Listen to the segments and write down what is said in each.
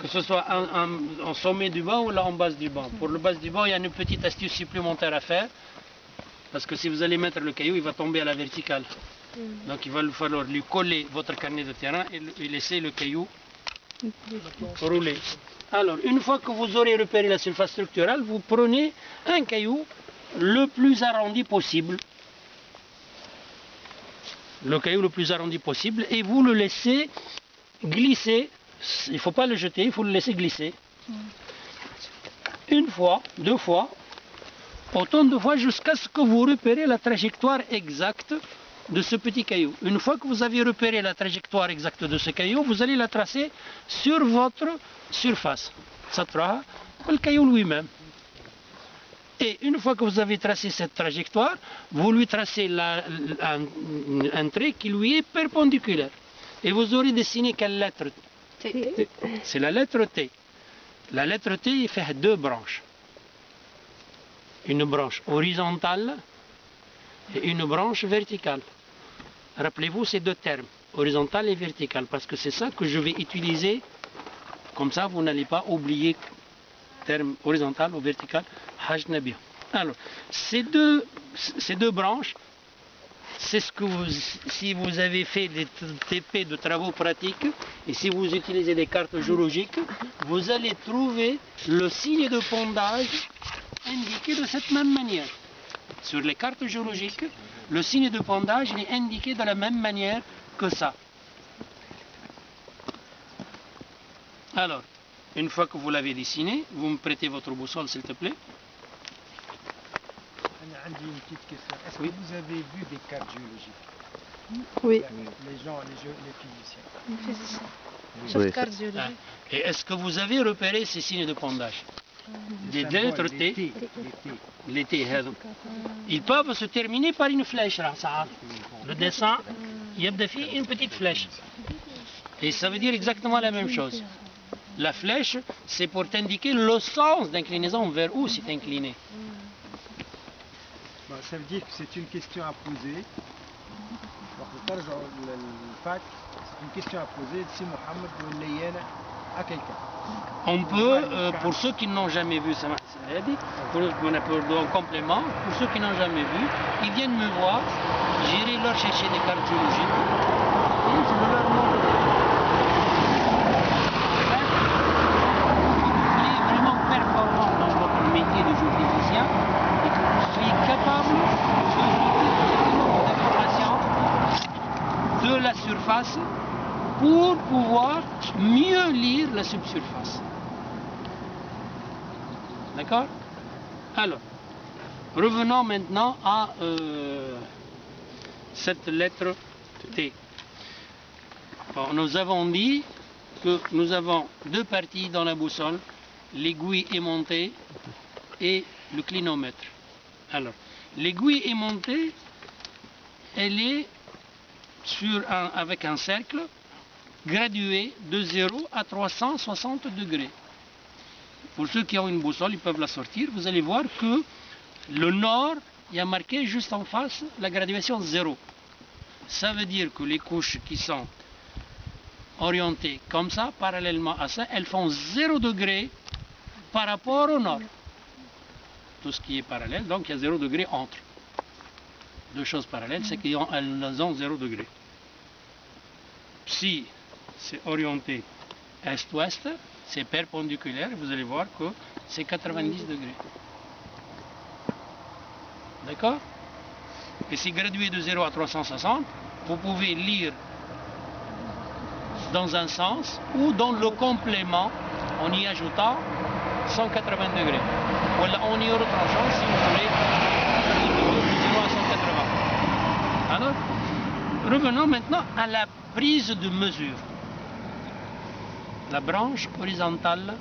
que ce soit en sommet du banc ou là en base du banc. Pour le base du banc, il y a une petite astuce supplémentaire à faire, parce que si vous allez mettre le caillou, il va tomber à la verticale. Donc il va falloir lui coller votre carnet de terrain et laisser le caillou rouler. Alors, une fois que vous aurez repéré la surface structurale, vous prenez un caillou le plus arrondi possible. Le caillou le plus arrondi possible, et vous le laissez glisser. Il ne faut pas le jeter, il faut le laisser glisser. Une fois, deux fois, autant de fois jusqu'à ce que vous repérez la trajectoire exacte de ce petit caillou. Une fois que vous avez repéré la trajectoire exacte de ce caillou, vous allez la tracer sur votre surface. Ça sera le caillou lui-même. Et une fois que vous avez tracé cette trajectoire, vous lui tracez un trait qui lui est perpendiculaire. Et vous aurez dessiné quelle lettre? T. C'est la lettre T. La lettre T, il fait deux branches. Une branche horizontale et une branche verticale. Rappelez-vous ces deux termes, horizontale et verticale, parce que c'est ça que je vais utiliser. Comme ça, vous n'allez pas oublier terme horizontal ou vertical. Alors, ces deux branches, c'est ce que si vous avez fait des TP de travaux pratiques et si vous utilisez des cartes géologiques, vous allez trouver le signe de pondage indiqué de cette même manière. Sur les cartes géologiques, le signe de pondage est indiqué de la même manière que ça. Alors, une fois que vous l'avez dessiné, vous me prêtez votre boussole s'il te plaît. J'ai une petite question. Est-ce Oui. que vous avez vu des cartes géologiques? Oui. Les physiciens. Chaque carte géologique. Et est-ce que vous avez repéré ces signes de pondage? Des lettres T, les T. Ils peuvent se terminer par une flèche. Le dessin, il y a une petite flèche. Et ça veut dire exactement la même chose. La flèche, c'est pour t'indiquer le sens d'inclinaison vers où c'est incliné. Bon, ça veut dire que c'est une question à poser. Le fac, c'est une question à poser si Mohamed ou Leyena à quelqu'un. On peut, pour ceux qui n'ont jamais vu, en complément, pour ceux qui n'ont jamais vu, ils viennent me voir, j'irai leur chercher des cartes géologiques et je vais leur montrer. Vous êtes vraiment performant dans votre métier de géophysicien et que vous soyez capable de la surface pour pouvoir mieux lire la subsurface. D'accord? Alors, revenons maintenant à cette lettre T. Bon, nous avons dit que nous avons deux parties dans la boussole, l'aiguille aimantée et le clinomètre. Alors, l'aiguille aimantée, elle est avec un cercle gradué de 0 à 360 degrés. Pour ceux qui ont une boussole, ils peuvent la sortir. Vous allez voir que le nord, il y a marqué juste en face la graduation 0. Ça veut dire que les couches qui sont orientées comme ça, parallèlement à ça, elles font 0 degré par rapport au nord. Tout ce qui est parallèle, donc il y a 0 degré entre. Deux choses parallèles, c'est qu'elles ont 0 degré. Si c'est orienté est-ouest, c'est perpendiculaire, vous allez voir que c'est 90 degrés. D'accord? Et c'est gradué de 0 à 360, vous pouvez lire dans un sens ou dans le complément en y ajoutant 180 degrés. Voilà, en y retranchant si vous voulez de 0 à 180. Alors, revenons maintenant à la prise de mesure. La branche horizontale,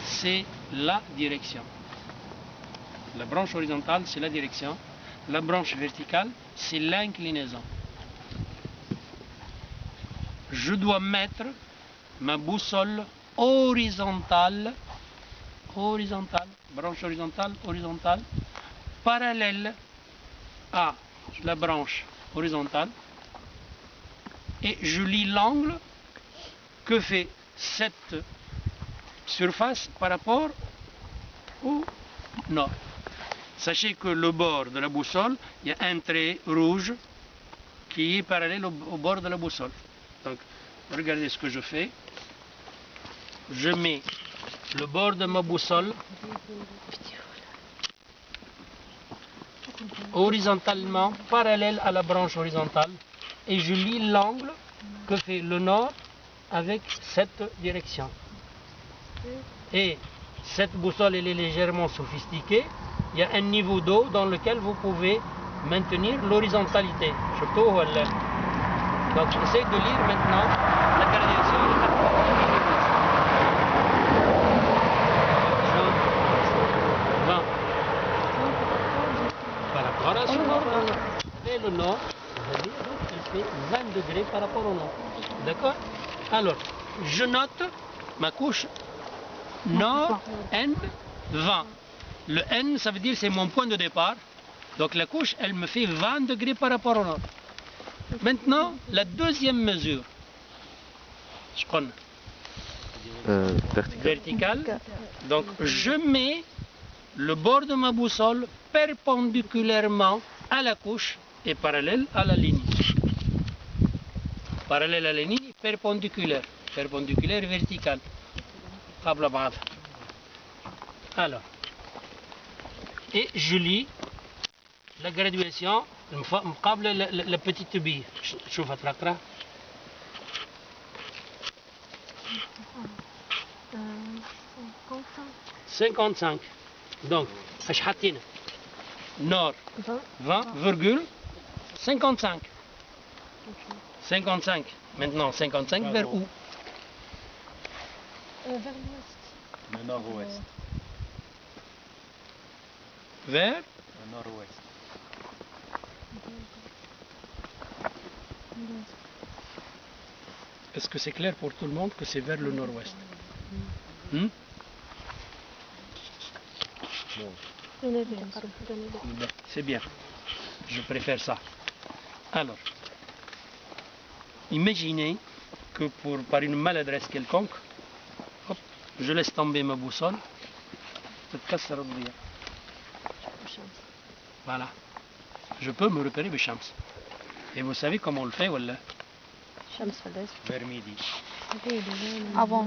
c'est la direction. La branche horizontale, c'est la direction. La branche verticale, c'est l'inclinaison. Je dois mettre ma boussole horizontale, branche horizontale, parallèle à la branche horizontale, et je lis l'angle que fait cette surface par rapport au nord. Sachez que le bord de la boussole, il y a un trait rouge qui est parallèle au bord de la boussole. Donc, regardez ce que je fais. Je mets le bord de ma boussole horizontalement, parallèle à la branche horizontale, et je lis l'angle que fait le nord avec cette direction. Et cette boussole, elle est légèrement sophistiquée. Il y a un niveau d'eau dans lequel vous pouvez maintenir l'horizontalité. Donc j'essaie de lire maintenant la graduation. Par rapport à ce nord, et le nord, il fait 20 degrés par rapport au nord. D'accord? Alors, je note ma couche nord, N, 20. Le N, ça veut dire c'est mon point de départ. Donc la couche, elle me fait 20 degrés par rapport au nord. Maintenant, la deuxième mesure. Je prends verticale. Donc je mets le bord de ma boussole perpendiculairement à la couche et parallèle à la ligne. Parallèle à la ligne, perpendiculaire. Perpendiculaire verticale. Alors, et je lis la graduation مقابل la petite bille. شوفها تقرا 55. Donc اش حاطين nord 20,55. 55. Maintenant 55 vers où? Vers l'ouest. Le nord-ouest. Vers Le nord-ouest. Est-ce que c'est clair pour tout le monde que c'est vers le nord-ouest? C'est bien. Je préfère ça. Alors, imaginez que par une maladresse quelconque, hop, je laisse tomber ma boussole. Voilà. Je peux me repérer Bishams. Et vous savez comment on le fait, Wallah? Vers midi. Avant.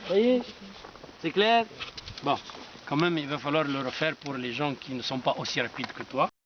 Voyez? C'est clair? Bon, quand même, il va falloir le refaire pour les gens qui ne sont pas aussi rapides que toi.